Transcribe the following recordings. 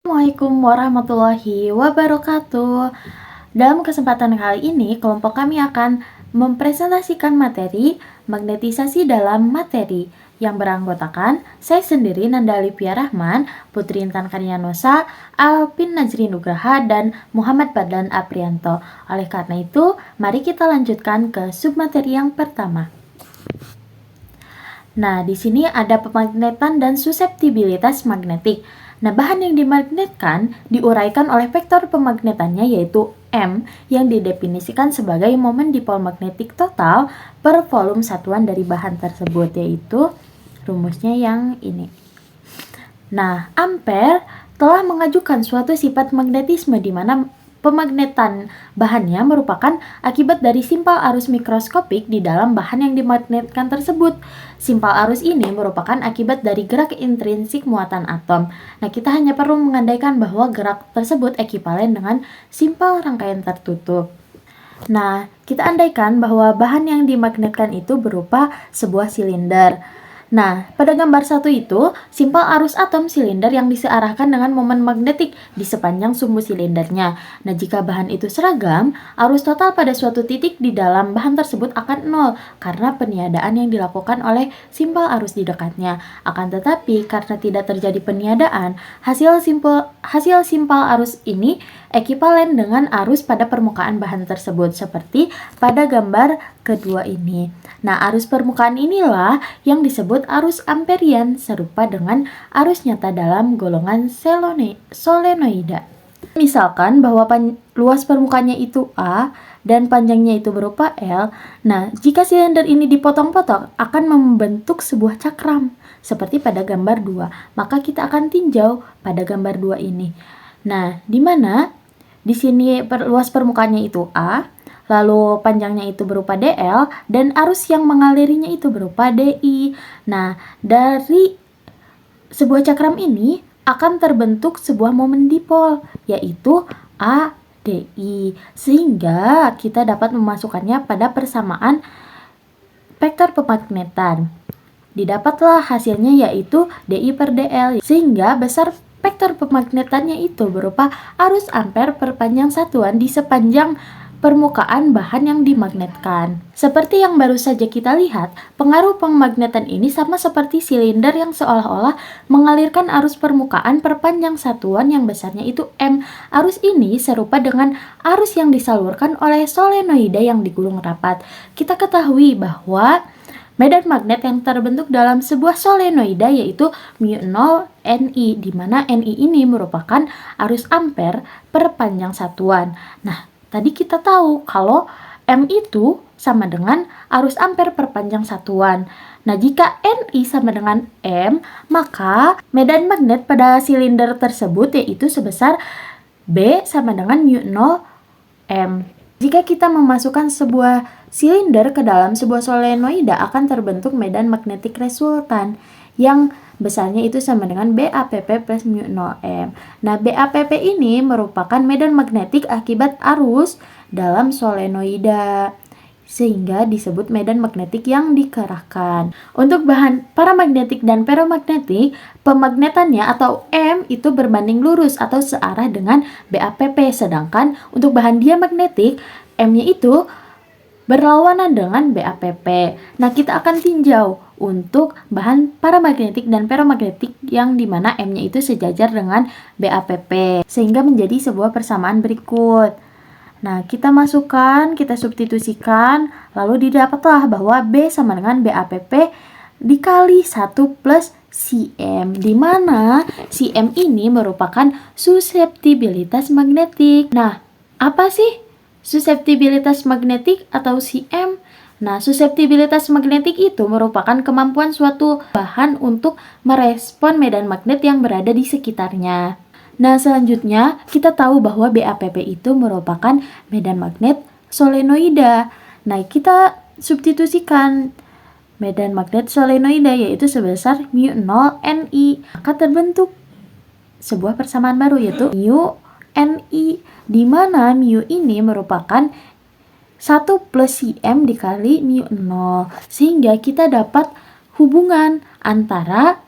Assalamualaikum warahmatullahi wabarakatuh. Dalam kesempatan kali ini, kelompok kami akan mempresentasikan materi magnetisasi dalam materi yang beranggotakan saya sendiri Nanda Alipia Rahman, Putri Intan Karyanosa, Alpin Najri Nugraha, dan Muhammad Fadlan Aprianto. Oleh karena itu, mari kita lanjutkan ke submateri yang pertama. Nah, di sini ada pemagnetan dan suseptibilitas magnetik. Nah, bahan yang dimagnetkan diuraikan oleh vektor pemagnetannya yaitu M yang didefinisikan sebagai momen dipol magnetik total per volume satuan dari bahan tersebut, yaitu rumusnya yang ini. Nah, Ampere telah mengajukan suatu sifat magnetisme di mana pemagnetan bahannya merupakan akibat dari simpal arus mikroskopik di dalam bahan yang dimagnetkan tersebut. Simpal arus ini merupakan akibat dari gerak intrinsik muatan atom. Nah, kita hanya perlu mengandaikan bahwa gerak tersebut ekivalen dengan simpal rangkaian tertutup. Nah, kita andaikan bahwa bahan yang dimagnetkan itu berupa sebuah silinder. Nah, pada gambar 1 itu, simpal arus atom silinder yang disearahkan dengan momen magnetik di sepanjang sumbu silindernya. Nah, jika bahan itu seragam, arus total pada suatu titik di dalam bahan tersebut akan 0 karena peniadaan yang dilakukan oleh simpal arus di dekatnya. Akan tetapi, karena tidak terjadi peniadaan, hasil simpal arus ini ekivalen dengan arus pada permukaan bahan tersebut, seperti pada gambar kedua ini. Nah, arus permukaan inilah yang disebut arus amperian, serupa dengan arus nyata dalam golongan solenoida. Misalkan bahwa luas permukaannya itu A dan panjangnya itu berupa L. Nah, jika silinder ini dipotong-potong akan membentuk sebuah cakram seperti pada gambar 2. Maka kita akan tinjau pada gambar 2 ini. Nah, di mana di sini luas permukaannya itu A, lalu panjangnya itu berupa DL, dan arus yang mengalirinya itu berupa DI. Nah, dari sebuah cakram ini akan terbentuk sebuah momen dipol, yaitu ADI. Sehingga kita dapat memasukkannya pada persamaan vektor pemagnetan. Didapatlah hasilnya yaitu DI per DL, sehingga besar vektor pemagnetannya itu berupa arus ampere per panjang satuan di sepanjang permukaan bahan yang dimagnetkan. Seperti yang baru saja kita lihat, pengaruh pemagnetan ini sama seperti silinder yang seolah-olah mengalirkan arus permukaan per panjang satuan yang besarnya itu M. Arus ini serupa dengan arus yang disalurkan oleh solenoida yang digulung rapat. Kita ketahui bahwa medan magnet yang terbentuk dalam sebuah solenoida yaitu mu0 Ni, di mana Ni ini merupakan arus ampere per panjang satuan. Nah, tadi kita tahu kalau M itu sama dengan arus ampere per panjang satuan. Nah, jika Ni sama dengan M, maka medan magnet pada silinder tersebut yaitu sebesar B sama dengan mu0 M. Jika kita memasukkan sebuah silinder ke dalam sebuah solenoida akan terbentuk medan magnetik resultan yang besarnya itu sama dengan BAPP plus mu0 M. Nah, BAPP ini merupakan medan magnetik akibat arus dalam solenoida, sehingga disebut medan magnetik yang dikerahkan. Untuk bahan paramagnetik dan feromagnetik, pemagnetannya atau M itu berbanding lurus atau searah dengan BAPP, sedangkan untuk bahan diamagnetik, M-nya itu berlawanan dengan BAPP. Nah, kita akan tinjau untuk bahan paramagnetik dan feromagnetik yang dimana M-nya itu sejajar dengan BAPP, sehingga menjadi sebuah persamaan berikut. Nah, kita masukkan, kita substitusikan, lalu didapatlah bahwa B sama dengan BAPP dikali 1 plus Cm, di mana Cm ini merupakan suseptibilitas magnetik. Nah, apa sih suseptibilitas magnetik atau Cm? Nah, suseptibilitas magnetik itu merupakan kemampuan suatu bahan untuk merespon medan magnet yang berada di sekitarnya. Nah, selanjutnya kita tahu bahwa BAPP itu merupakan medan magnet solenoida. Nah, kita substitusikan medan magnet solenoida yaitu sebesar mu0 Ni. Maka terbentuk sebuah persamaan baru yaitu mu Ni, di mana mu ini merupakan 1 plus Cm dikali mu0, sehingga kita dapat hubungan antara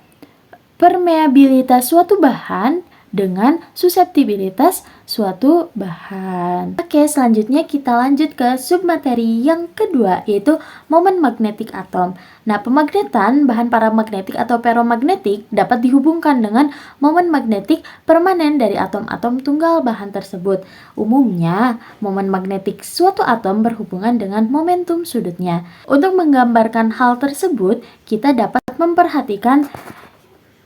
permeabilitas suatu bahan dengan suseptibilitas suatu bahan. Oke, selanjutnya kita lanjut ke submateri yang kedua, yaitu momen magnetik atom. Nah, pemagnetan bahan paramagnetik atau ferromagnetik dapat dihubungkan dengan momen magnetik permanen dari atom-atom tunggal bahan tersebut. Umumnya, momen magnetik suatu atom berhubungan dengan momentum sudutnya. Untuk menggambarkan hal tersebut, kita dapat memperhatikan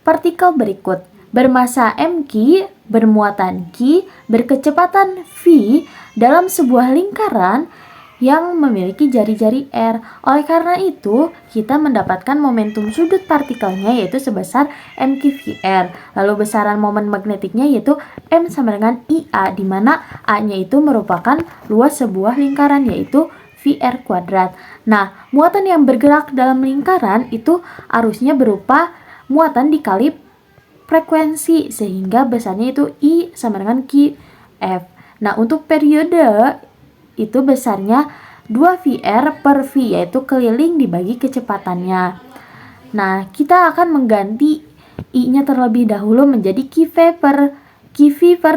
partikel berikut. Bermasa mq, bermuatan q, berkecepatan v dalam sebuah lingkaran yang memiliki jari-jari R. Oleh karena itu, kita mendapatkan momentum sudut partikelnya yaitu sebesar mqvr. Lalu besaran momen magnetiknya yaitu M sama dengan IA, di mana A-nya itu merupakan luas sebuah lingkaran yaitu VR kuadrat. Nah, muatan yang bergerak dalam lingkaran itu arusnya berupa muatan dikali frekuensi, sehingga besarnya itu I sama dengan QF. Nah, untuk periode itu besarnya 2VR per V, yaitu keliling dibagi kecepatannya. Nah, kita akan mengganti I-nya terlebih dahulu menjadi QV per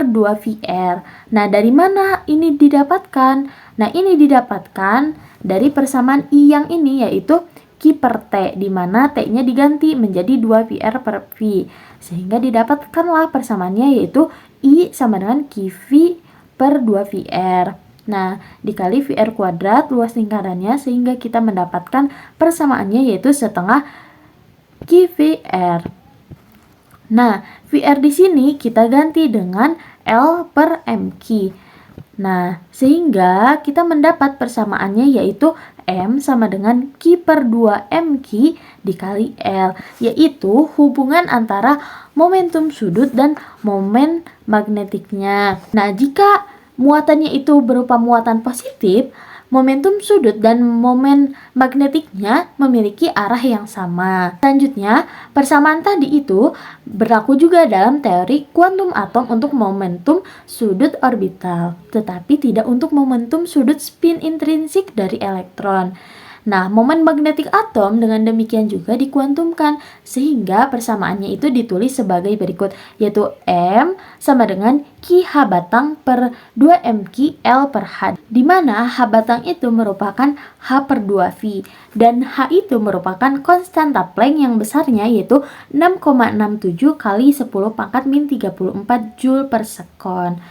2VR. Nah, dari mana ini didapatkan? Nah, ini didapatkan dari persamaan I yang ini, yaitu Q per T, di mana T-nya diganti menjadi 2VR per V. Sehingga didapatkanlah persamaannya yaitu I sama dengan QV per 2VR. Nah, dikali VR kuadrat luas lingkarannya, sehingga kita mendapatkan persamaannya yaitu setengah QVR. Nah, VR di sini kita ganti dengan L per MQ. Nah, sehingga kita mendapat persamaannya yaitu M sama dengan Q per 2 MQ dikali L, yaitu hubungan antara momentum sudut dan momen magnetiknya. Nah, jika muatannya itu berupa muatan positif, momentum sudut dan momen magnetiknya memiliki arah yang sama. Selanjutnya, persamaan tadi itu berlaku juga dalam teori kuantum atom untuk momentum sudut orbital, tetapi tidak untuk momentum sudut spin intrinsik dari elektron. Nah, momen magnetik atom dengan demikian juga dikuantumkan, sehingga persamaannya itu ditulis sebagai berikut, yaitu M sama dengan Q H batang per 2 MQ L per H, di mana H batang itu merupakan H per 2 V, dan H itu merupakan konstanta Planck yang besarnya yaitu 6,67 kali 10 pangkat min 34 Joule per sekon.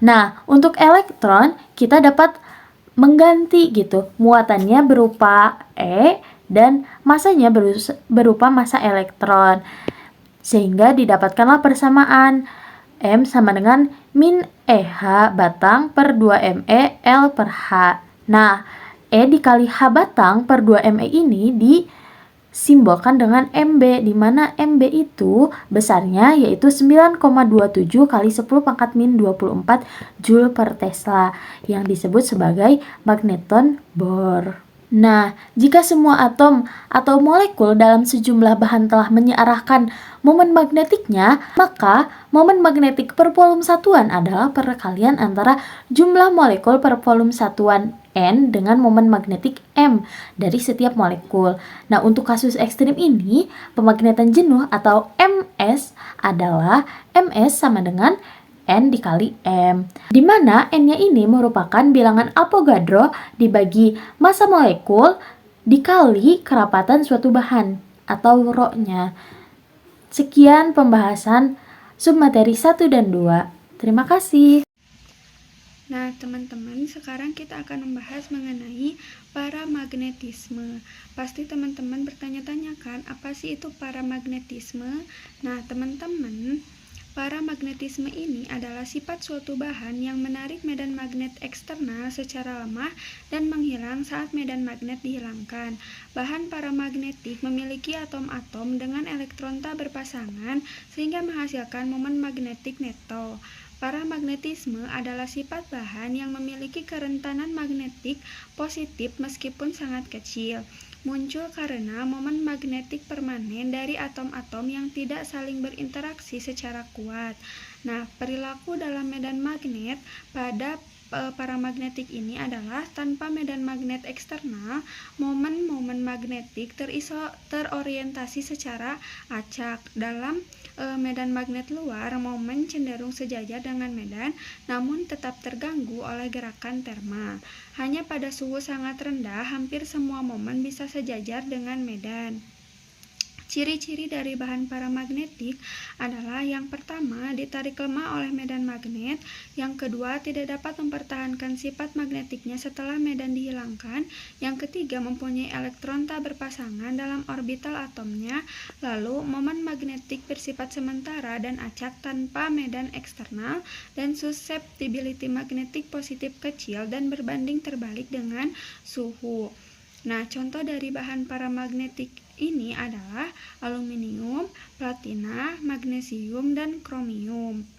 Nah, untuk elektron kita dapat mengganti gitu, muatannya berupa E dan masanya berupa massa elektron, sehingga didapatkanlah persamaan M sama dengan min EH batang per 2 ME L per H. Nah, E dikali H batang per 2 ME ini disimbolkan dengan MB, di mana MB itu besarnya yaitu 9,27 kali 10 pangkat min 24 Joule per Tesla, yang disebut sebagai magneton Bohr. Nah, jika semua atom atau molekul dalam sejumlah bahan telah menyearahkan momen magnetiknya, maka momen magnetik per volume satuan adalah perkalian antara jumlah molekul per volume satuan N dengan momen magnetik M dari setiap molekul. Nah, untuk kasus ekstrim ini, pemagnetan jenuh atau MS adalah MS sama dengan N dikali M, di mana N-nya ini merupakan bilangan Avogadro dibagi massa molekul dikali kerapatan suatu bahan atau ρ-nya. Sekian pembahasan submateri 1 dan 2. Terima kasih. Nah, teman-teman, sekarang kita akan membahas mengenai paramagnetisme. Pasti teman-teman bertanya-tanya kan, apa sih itu paramagnetisme? Nah, teman-teman, paramagnetisme ini adalah sifat suatu bahan yang menarik medan magnet eksternal secara lemah dan menghilang saat medan magnet dihilangkan. Bahan paramagnetik memiliki atom-atom dengan elektron tak berpasangan sehingga menghasilkan momen magnetik neto. Paramagnetisme adalah sifat bahan yang memiliki kerentanan magnetik positif meskipun sangat kecil. Muncul karena momen magnetik permanen dari atom-atom yang tidak saling berinteraksi secara kuat. Nah, perilaku dalam medan magnet pada paramagnetik ini adalah tanpa medan magnet eksternal, momen-momen magnetik terorientasi secara acak. Dalam medan magnet luar, momen cenderung sejajar dengan medan, namun tetap terganggu oleh gerakan termal. Hanya pada suhu sangat rendah, hampir semua momen bisa sejajar dengan medan. Ciri-ciri dari bahan paramagnetik adalah yang pertama, ditarik lemah oleh medan magnet, yang kedua, tidak dapat mempertahankan sifat magnetiknya setelah medan dihilangkan, yang ketiga, mempunyai elektron tak berpasangan dalam orbital atomnya, lalu momen magnetik bersifat sementara dan acak tanpa medan eksternal, dan susceptibility magnetik positif kecil dan berbanding terbalik dengan suhu. Nah, contoh dari bahan paramagnetik ini adalah aluminium, platina, magnesium, dan kromium.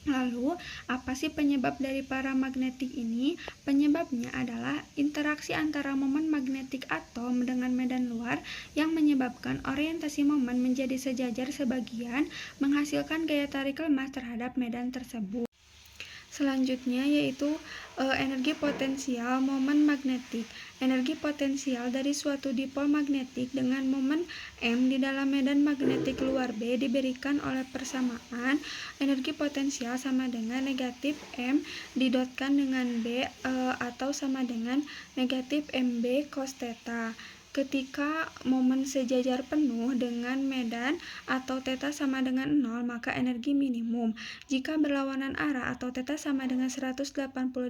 Lalu, apa sih penyebab dari paramagnetik ini? Penyebabnya adalah interaksi antara momen magnetik atom dengan medan luar yang menyebabkan orientasi momen menjadi sejajar sebagian, menghasilkan gaya tarik lemah terhadap medan tersebut. Selanjutnya yaitu energi potensial momen magnetik. Energi potensial dari suatu dipol magnetik dengan momen M di dalam medan magnetik luar B diberikan oleh persamaan energi potensial sama dengan negatif M didotkan dengan B atau sama dengan negatif MB cos theta. Ketika momen sejajar penuh dengan medan atau theta sama dengan 0, maka energi minimum. Jika berlawanan arah atau theta sama dengan 180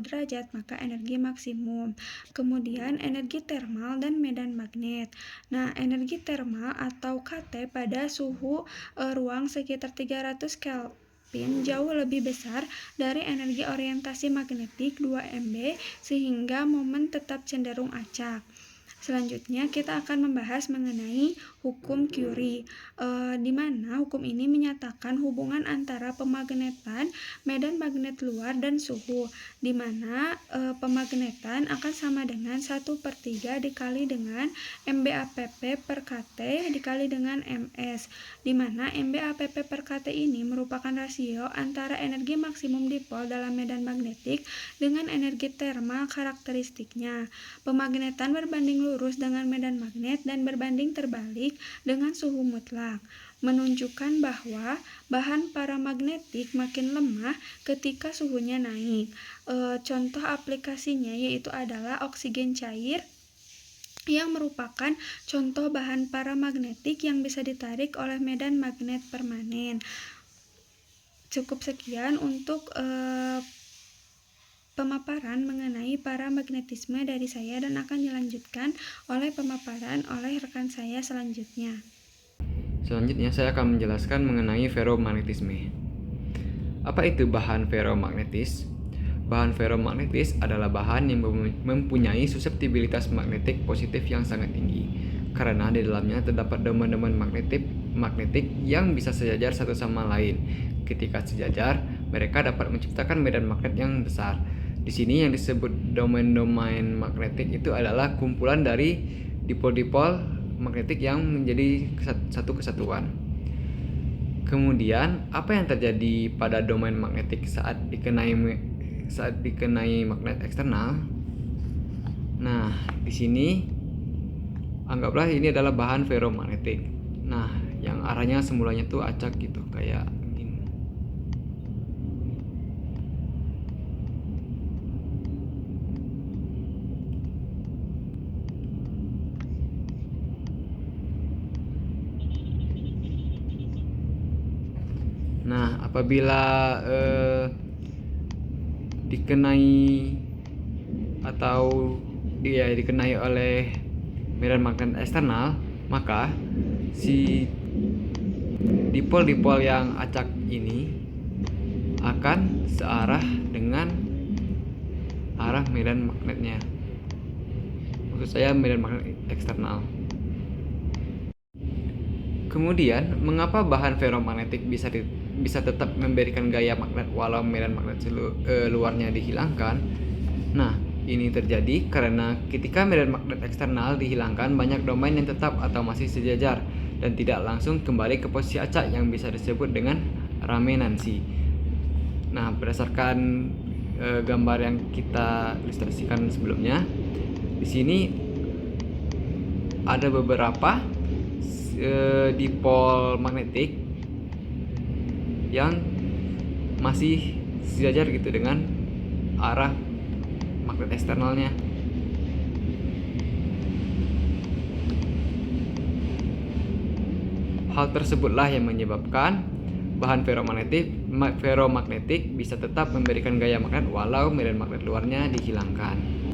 derajat, maka energi maksimum. Kemudian energi termal dan medan magnet. Nah, energi termal atau KT pada suhu ruang sekitar 300 Kelvin jauh lebih besar dari energi orientasi magnetik 2 MB sehingga momen tetap cenderung acak. Selanjutnya kita akan membahas mengenai hukum Curie, di mana hukum ini menyatakan hubungan antara pemagnetan, medan magnet luar, dan suhu, di mana pemagnetan akan sama dengan 1/3 dikali dengan MBAPP per KT dikali dengan MS, di mana MBAPP per KT ini merupakan rasio antara energi maksimum dipol dalam medan magnetik dengan energi termal karakteristiknya. Pemagnetan berbanding lurus dengan medan magnet dan berbanding terbalik dengan suhu mutlak, menunjukkan bahwa bahan paramagnetik makin lemah ketika suhunya naik. Contoh aplikasinya yaitu adalah oksigen cair yang merupakan contoh bahan paramagnetik yang bisa ditarik oleh medan magnet permanen. Cukup sekian untuk pemaparan mengenai paramagnetisme dari saya dan akan dilanjutkan oleh pemaparan oleh rekan saya selanjutnya. Selanjutnya saya akan menjelaskan mengenai ferromagnetisme. Apa itu bahan ferromagnetis? Bahan ferromagnetis adalah bahan yang mempunyai suseptibilitas magnetik positif yang sangat tinggi karena di dalamnya terdapat domain-domain magnetik yang bisa sejajar satu sama lain. Ketika sejajar, mereka dapat menciptakan medan magnet yang besar. Di sini yang disebut domain-domain magnetik itu adalah kumpulan dari dipol-dipol magnetik yang menjadi satu kesatuan. Kemudian, apa yang terjadi pada domain magnetik saat dikenai magnet eksternal? Nah, di sini anggaplah ini adalah bahan ferromagnetik. Nah, yang arahnya semulanya tuh acak gitu, kayak gini. Nah, apabila dikenai oleh medan magnet eksternal, maka si dipol-dipol yang acak ini akan searah dengan arah medan magnetnya. Maksud saya medan magnet eksternal. Kemudian, mengapa bahan ferromagnetik bisa tetap memberikan gaya magnet walau medan magnet luarnya dihilangkan? Nah, ini terjadi karena ketika medan magnet eksternal dihilangkan, banyak domain yang tetap atau masih sejajar dan tidak langsung kembali ke posisi acak yang bisa disebut dengan ramenansi. Nah, berdasarkan gambar yang kita ilustrasikan sebelumnya, di sini ada beberapa dipol magnetik yang masih sejajar gitu dengan arah magnet eksternalnya. Hal tersebutlah yang menyebabkan bahan ferromagnetik bisa tetap memberikan gaya magnet walau medan magnet luarnya dihilangkan.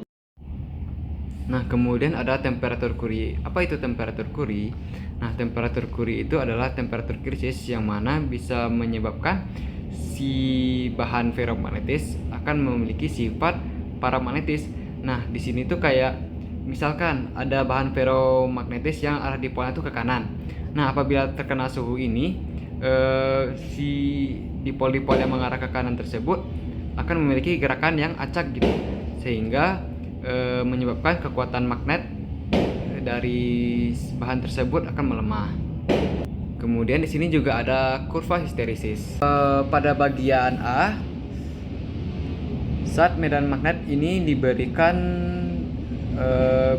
Nah, kemudian ada temperatur Curie. Apa itu temperatur Curie? Nah, temperatur Curie itu adalah temperatur krisis yang mana bisa menyebabkan si bahan ferromagnetis akan memiliki sifat paramagnetis. Nah, di sini tuh kayak misalkan ada bahan ferromagnetis yang arah dipolnya tuh ke kanan. Nah, apabila terkena suhu ini, si dipol-dipol yang mengarah ke kanan tersebut akan memiliki gerakan yang acak gitu, sehingga menyebabkan kekuatan magnet dari bahan tersebut akan melemah. Kemudian di sini juga ada kurva histeresis. Pada bagian A, saat medan magnet ini diberikan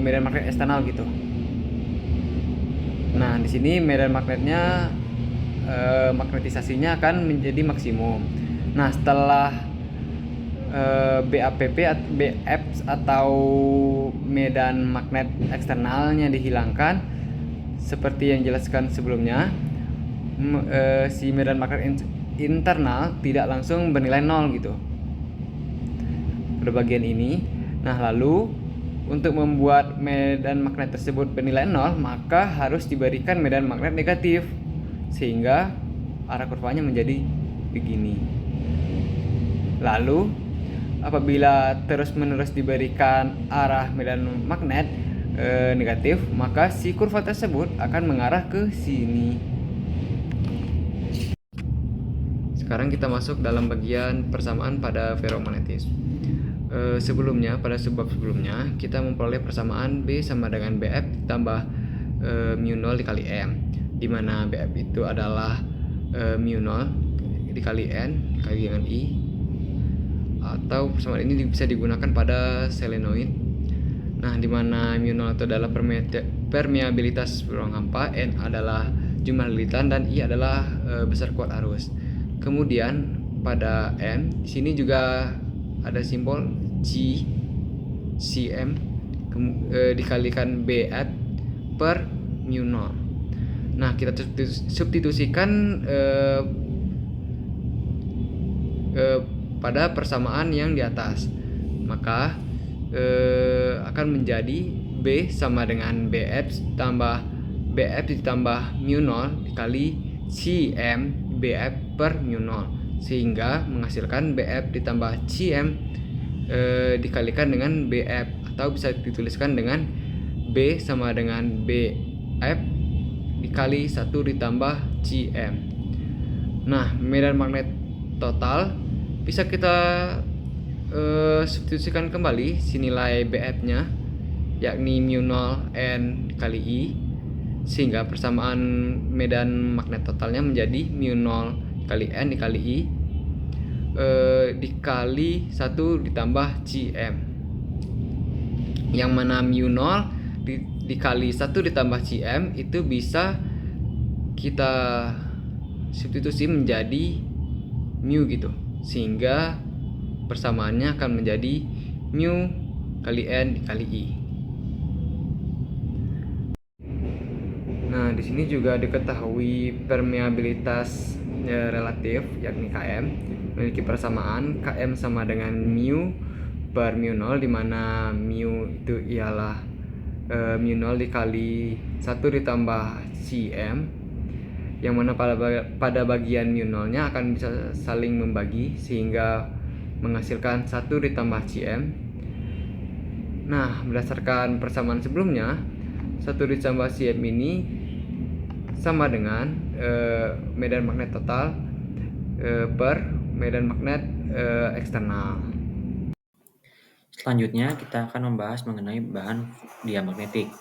medan magnet eksternal gitu. Nah, di sini medan magnetnya magnetisasinya akan menjadi maksimum. Nah, setelah BF atau medan magnet eksternalnya dihilangkan, seperti yang dijelaskan sebelumnya, si medan magnet internal tidak langsung bernilai 0 gitu pada bagian ini. Nah, lalu untuk membuat medan magnet tersebut bernilai 0, maka harus diberikan medan magnet negatif, sehingga arah kurvanya menjadi begini. Lalu apabila terus-menerus diberikan arah medan magnet negatif, maka si kurva tersebut akan mengarah ke sini. Sekarang kita masuk dalam bagian persamaan pada ferromagnetisme. Sebelumnya, pada sebab sebelumnya, kita memperoleh persamaan B sama dengan BF tambah mu 0 dikali M, di mana BF itu adalah mu 0 dikali N dikali dengan I, atau persamaan ini bisa digunakan pada solenoid. Nah, di mana mu 0 itu adalah permeabilitas ruang hampa, N adalah jumlah lilitan, dan I adalah besar kuat arus. Kemudian pada M, di sini juga ada simbol G Cm dikalikan BF per mu 0. Nah, kita substitusikan pada persamaan yang di atas, maka akan menjadi B sama dengan BF tambah BF ditambah mu 0 dikali Cm BF per mu 0, sehingga menghasilkan BF ditambah Cm dikalikan dengan BF, atau bisa dituliskan dengan B sama dengan BF dikali 1 ditambah Cm. Nah, medan magnet total bisa kita substitusikan kembali si nilai BF-nya, yakni mu 0 N dikali I, sehingga persamaan medan magnet totalnya menjadi mu 0 dikali N dikali I dikali 1 ditambah Cm, yang mana mu 0 dikali 1 ditambah Cm itu bisa kita substitusi menjadi mu gitu, sehingga persamaannya akan menjadi mu kali N dikali I. Nah, di sini juga diketahui permeabilitas relatif, yakni Km, memiliki persamaan Km sama dengan mu per mu 0, di mana mu itu ialah mu 0 dikali 1 ditambah Cm, yang mana pada bagian mu 0 nya akan bisa saling membagi sehingga menghasilkan 1 ditambah Cm. Nah, berdasarkan persamaan sebelumnya, 1 ditambah Cm ini sama dengan medan magnet total per medan magnet eksternal. Selanjutnya kita akan membahas mengenai bahan diamagnetik.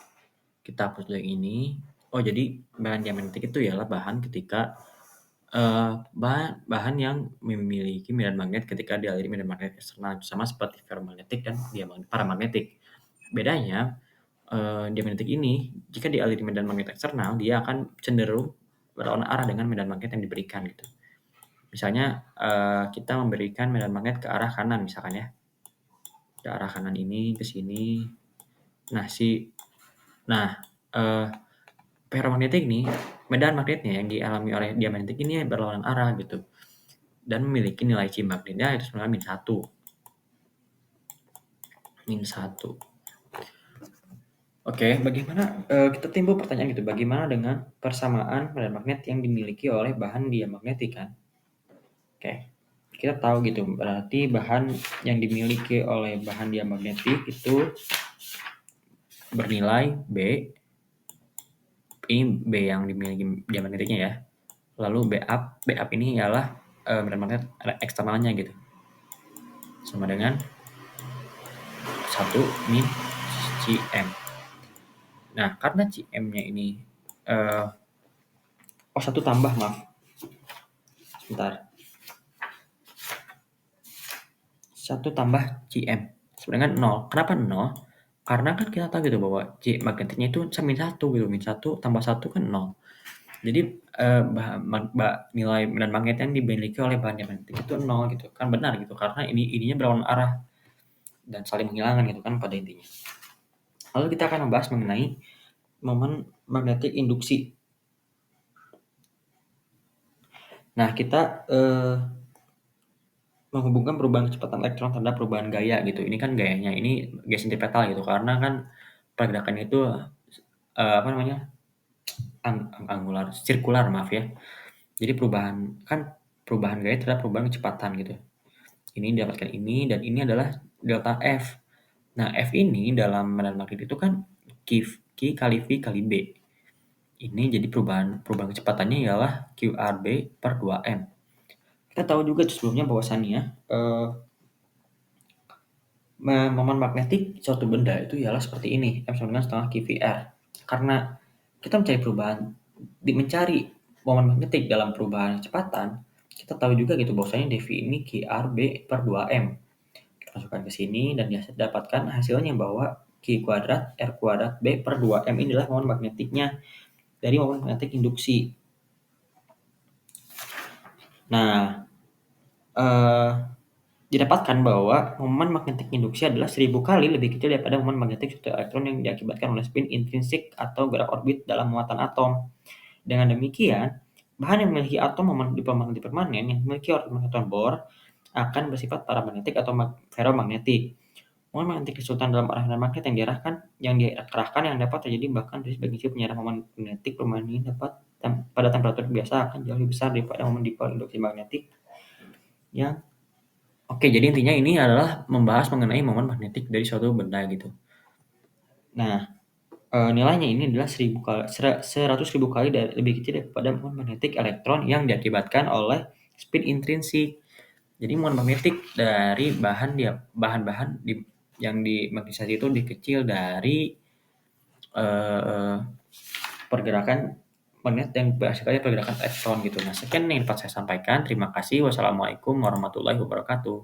Kita hapus dulu yang ini. Oh, jadi bahan diamagnetik itu ialah bahan ketika bahan yang memiliki medan magnet ketika dialiri medan magnet eksternal, sama seperti ferromagnetik dan paramagnetik. Bedanya, diamagnetik ini jika dialiri medan magnet eksternal, dia akan cenderung berlawanan arah dengan medan magnet yang diberikan gitu. Misalnya, kita memberikan medan magnet ke arah kanan misalkan ya, ke arah kanan ini, ke sini. Nah, ferromagnetik nih, medan magnetnya yang dialami oleh diamagnetik ini berlawanan arah gitu, dan memiliki nilai C magnetnya itu sebenarnya -1. Oke, bagaimana, kita timbul pertanyaan gitu, bagaimana dengan persamaan medan magnet yang dimiliki oleh bahan diamagnetik kan? Oke, kita tahu gitu, berarti bahan yang dimiliki oleh bahan diamagnetik itu bernilai B. Ini B yang dimiliki diamagnetiknya ya. Lalu B up ini ialah medan magnet eksternalnya gitu. Sama dengan 1 min Cm. Nah, karena Cm-nya ini 1 tambah, maaf. Sebentar. 1 tambah Cm sama dengan 0. Kenapa 0? Karena kan kita tahu gitu bahwa C magnetiknya itu -1 gitu, -1 tambah 1 kan 0. Jadi, nilai medan magnet yang dimiliki oleh bahan diamagnetik itu 0 gitu. Kan benar gitu, karena ininya berlawanan arah dan saling menghilangkan gitu kan pada intinya. Lalu kita akan membahas mengenai momen magnetik induksi. Nah, kita menghubungkan perubahan kecepatan elektron terhadap perubahan gaya gitu. Ini kan gayanya ini gaya sentripetal gitu, karena kan pergerakannya itu angular, sirkular, maaf ya. Jadi perubahan gaya terhadap perubahan kecepatan gitu. Ini dapatkan ini, dan ini adalah delta F. Nah, F ini dalam medan magnet itu kan Q kali V kali B. Ini jadi perubahan kecepatannya ialah QRB per 2M. Kita tahu juga sebelumnya bahwasannya momen magnetik suatu benda itu ialah seperti ini, M sama dengan setengah QVR. Karena kita mencari momen magnetik dalam perubahan kecepatan, kita tahu juga gitu bahwasanya dV ini QRB per 2M. Kita masukkan ke sini dan dapatkan hasilnya bahwa Q kuadrat R kuadrat B per 2M ini adalah momen magnetiknya dari momen magnetik induksi. Nah, didapatkan bahwa momen magnetik induksi adalah 1000 kali lebih kecil daripada momen magnetik suatu elektron yang diakibatkan oleh spin intrinsik atau gerak orbit dalam muatan atom. Dengan demikian, bahan yang memiliki atom momen diplomatik permanen yang memiliki orbit magneton Bohr akan bersifat paramagnetik atau ferromagnetik. Momen magnetik resultan dalam arah medan magnet yang dikerahkan yang dapat terjadi bahkan dari sebagian penyerang momen magnetik permanen ini pada temperatur biasa akan jauh lebih besar daripada momen dipol induksi magnetik yang Oke, jadi intinya ini adalah membahas mengenai momen magnetik dari suatu benda gitu. Nah, nilainya ini adalah 100.000 kali lebih kecil daripada momen magnetik elektron yang diakibatkan oleh spin intrinsik. Jadi momen magnetik dari bahan-bahan yang dimagnetisasi itu lebih kecil dari pergerakan magnet yang berhasil pergerakan elektron gitu. Nah, sekian yang dapat saya sampaikan. Terima kasih. Wassalamualaikum warahmatullahi wabarakatuh.